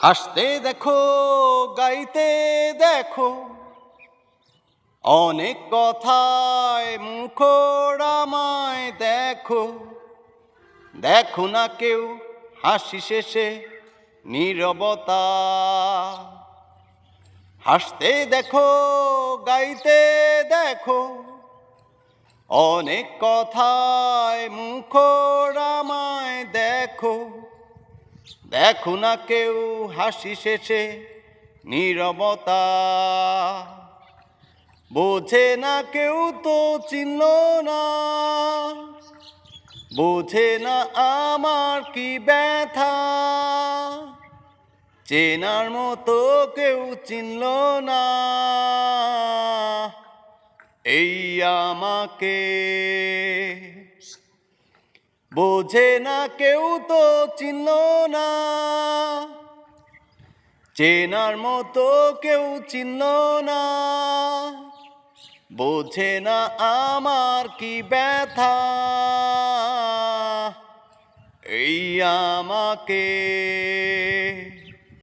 হাসতে দেখো, গাইতে দেখো, অনেক কথায় মুখর আমায় দেখো। দেখো না কেউ হাসি শেষে নীরবতা। হাসতে দেখো, গাইতে দেখো, অনেক কথায় মুখর আমায় দেখো। দেখো না কেউ হাসি শেষে নীরবতা। বোঝে না কেউ তো চিনল না, বোঝে না আমার কি ব্যথা। চেনার মতো কেউ চিনল না এই আমাকে। বোঝে না কেউ তো চিনল না, চেনার মতো কেউ চিনল না। বোঝে না আমার কি ব্যথা এই আমাকে।